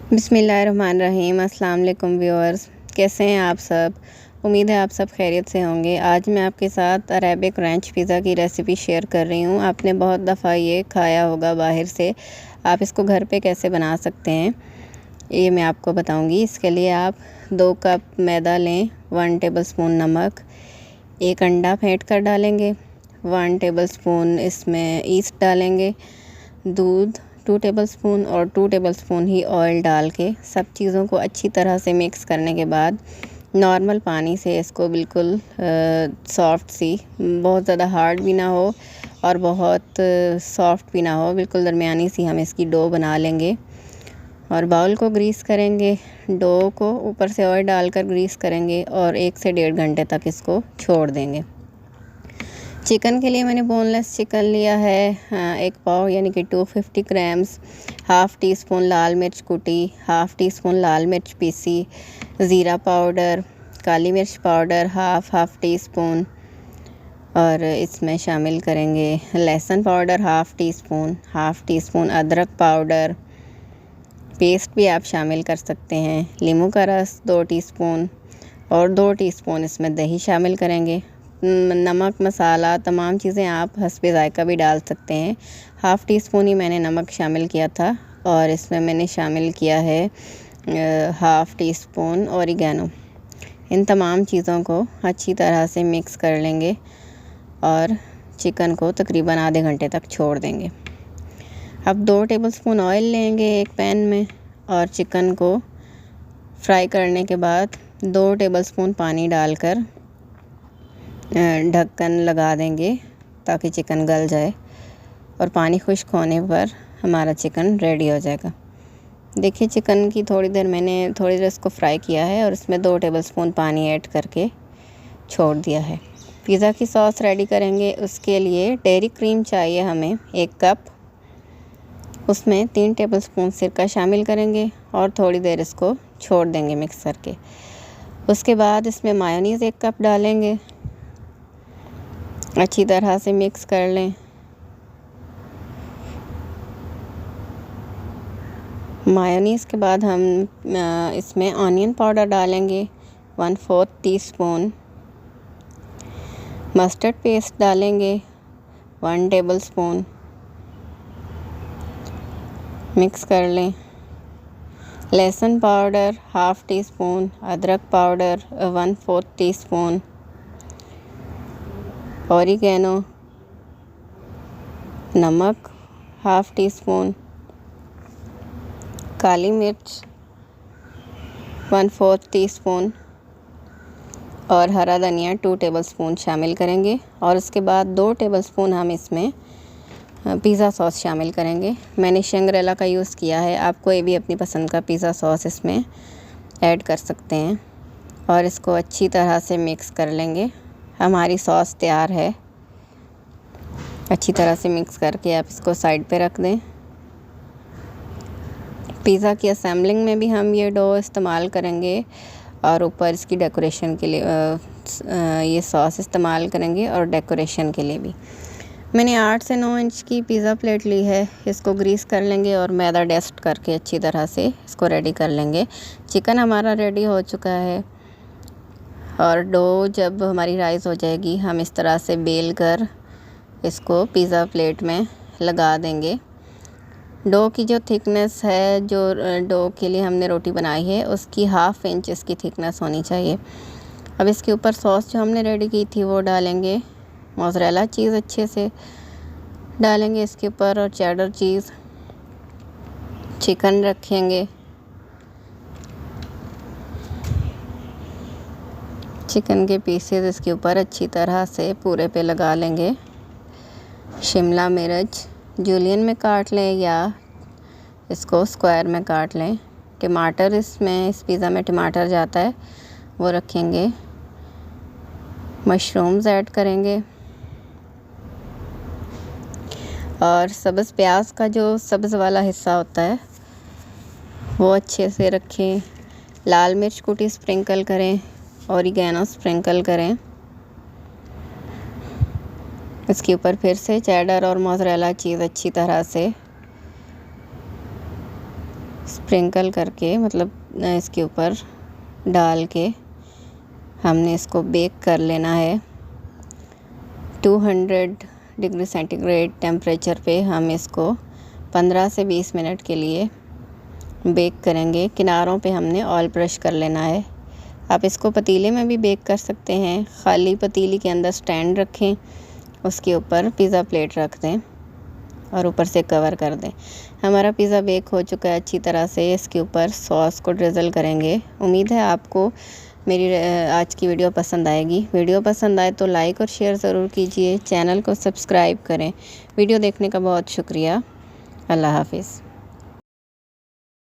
बिस्मिल्लाहिर्रहमानिर्रहीम। अस्सलाम वालेकुम व्यूअर्स, कैसे हैं आप सब। उम्मीद है आप सब खैरियत से होंगे। आज मैं आपके साथ अरेबिक रैंच पिज़्ज़ा की रेसिपी शेयर कर रही हूँ। आपने बहुत दफ़ा ये खाया होगा बाहर से। आप इसको घर पे कैसे बना सकते हैं ये मैं आपको बताऊँगी। इसके लिए आप 2 कप मैदा लें, 1 टेबलस्पून नमक, 1 अंडा फेंट कर डालेंगे, 1 टेबलस्पून इसमें ईस्ट डालेंगे, दूध 2 टेबलस्पून और 2 टेबलस्पून ही ऑयल डाल के सब चीज़ों को अच्छी तरह से मिक्स करने के बाद नॉर्मल पानी से इसको बिल्कुल सॉफ्ट सी, बहुत ज़्यादा हार्ड भी ना हो और बहुत सॉफ्ट भी ना हो, बिल्कुल दरमियानी सी हम इसकी डो बना लेंगे। और बाउल को ग्रीस करेंगे, डो को ऊपर से ऑयल डालकर ग्रीस करेंगे और 1 से 1.5 घंटे तक इसको छोड़ देंगे। चिकन के लिए मैंने बोनलेस चिकन लिया है 1 पाव यानी कि 250 ग्राम्स, हाफ़ टी स्पून लाल मिर्च कुटी, हाफ़ टी स्पून लाल मिर्च पीसी, ज़ीरा पाउडर, काली मिर्च पाउडर हाफ़ टी स्पून और इसमें शामिल करेंगे लहसुन पाउडर हाफ़ टी स्पून अदरक पाउडर पेस्ट भी आप शामिल कर सकते हैं, नींबू का रस 2 टीस्पून और 2 टीस्पून इसमें दही शामिल करेंगे। नमक मसाला तमाम चीज़ें आप हस्बे ज़ायका भी डाल सकते हैं। हाफ़ टी स्पून ही मैंने नमक शामिल किया था और इसमें मैंने शामिल किया है हाफ़ टी स्पून ऑरिगेनो। इन तमाम चीज़ों को अच्छी तरह से मिक्स कर लेंगे और चिकन को तकरीबन आधे घंटे तक छोड़ देंगे। अब 2 टेबलस्पून ऑयल लेंगे एक पैन में और चिकन को फ्राई करने के बाद 2 टेबलस्पून पानी डालकर ढक्कन लगा देंगे ताकि चिकन गल जाए और पानी खुश्क होने पर हमारा चिकन रेडी हो जाएगा। देखिए चिकन की थोड़ी देर इसको फ्राई किया है और इसमें 2 टेबलस्पून पानी ऐड करके छोड़ दिया है। पिज़्ज़ा की सॉस रेडी करेंगे, उसके लिए डेयरी क्रीम चाहिए हमें 1 कप। उसमें 3 टेबलस्पून सिरका शामिल करेंगे और थोड़ी देर इसको छोड़ देंगे मिक्स करके। उसके बाद इसमें मायोनीज़ 1 कप डालेंगे, अच्छी तरह से मिक्स कर लें। मायोनीज़ के बाद हम इसमें ऑनियन पाउडर डालेंगे 1/4 टीस्पून, मस्टर्ड पेस्ट डालेंगे 1 टेबलस्पून, मिक्स कर लें। लहसुन पाउडर हाफ़ टी स्पून, अदरक पाउडर 1/4 टीस्पून, ऑरिगेनो, नमक हाफ़ टी स्पून, काली मिर्च 1/4 टीस्पून और हरा धनिया 2 टेबलस्पून शामिल करेंगे और उसके बाद 2 टेबलस्पून हम इसमें पिज़्ज़ा सॉस शामिल करेंगे। मैंने शंग्रेला का यूज़ किया है, आप कोई भी अपनी पसंद का पिज़्ज़ा सॉस इसमें ऐड कर सकते हैं और इसको अच्छी तरह से मिक्स कर लेंगे। हमारी सॉस तैयार है। अच्छी तरह से मिक्स करके आप इसको साइड पे रख दें। पिज़्ज़ा की असेंबलिंग में भी हम ये डो इस्तेमाल करेंगे और ऊपर इसकी डेकोरेशन के लिए ये सॉस इस्तेमाल करेंगे और डेकोरेशन के लिए भी। मैंने 8 से 9 इंच की पिज़्ज़ा प्लेट ली है, इसको ग्रीस कर लेंगे और मैदा डस्ट करके अच्छी तरह से इसको रेडी कर लेंगे। चिकन हमारा रेडी हो चुका है और डो जब हमारी राइस हो जाएगी हम इस तरह से बेल कर इसको पिज़्ज़ा प्लेट में लगा देंगे। डो की जो थिकनेस है, जो डो के लिए हमने रोटी बनाई है, उसकी 1/2 इंच इसकी थिकनेस होनी चाहिए। अब इसके ऊपर सॉस जो हमने रेडी की थी वो डालेंगे, मोज़रेला चीज़ अच्छे से डालेंगे इसके ऊपर और चेडर चीज़। चिकन रखेंगे, चिकन के पीसेस इसके ऊपर अच्छी तरह से पूरे पे लगा लेंगे। शिमला मिर्च जूलियन में काट लें या इसको स्क्वायर में काट लें। टमाटर इसमें इस पिज़्ज़ा में टमाटर जाता है वो रखेंगे। मशरूम्स ऐड करेंगे और सब्ज़ प्याज का जो सब्ज़ वाला हिस्सा होता है वो अच्छे से रखें। लाल मिर्च कुटी स्प्रिंकल करें, ऑरिगेनो स्प्रिंकल करें। इसके ऊपर फिर से चेडर और मोज़रेला चीज़ अच्छी तरह से स्प्रिंकल करके, मतलब इसके ऊपर डाल के हमने इसको बेक कर लेना है। 200 डिग्री सेंटीग्रेड टेम्परेचर पे हम इसको 15 से 20 मिनट के लिए बेक करेंगे। किनारों पे हमने ऑयल ब्रश कर लेना है। आप इसको पतीले में भी बेक कर सकते हैं। खाली पतीली के अंदर स्टैंड रखें, उसके ऊपर पिज़्ज़ा प्लेट रख दें और ऊपर से कवर कर दें। हमारा पिज़्ज़ा बेक हो चुका है अच्छी तरह से। इसके ऊपर सॉस को ड्रिज़ल करेंगे। उम्मीद है आपको मेरी आज की वीडियो पसंद आएगी। वीडियो पसंद आए तो लाइक और शेयर ज़रूर कीजिए। चैनल को सब्सक्राइब करें। वीडियो देखने का बहुत शुक्रिया। अल्लाह हाफिज़।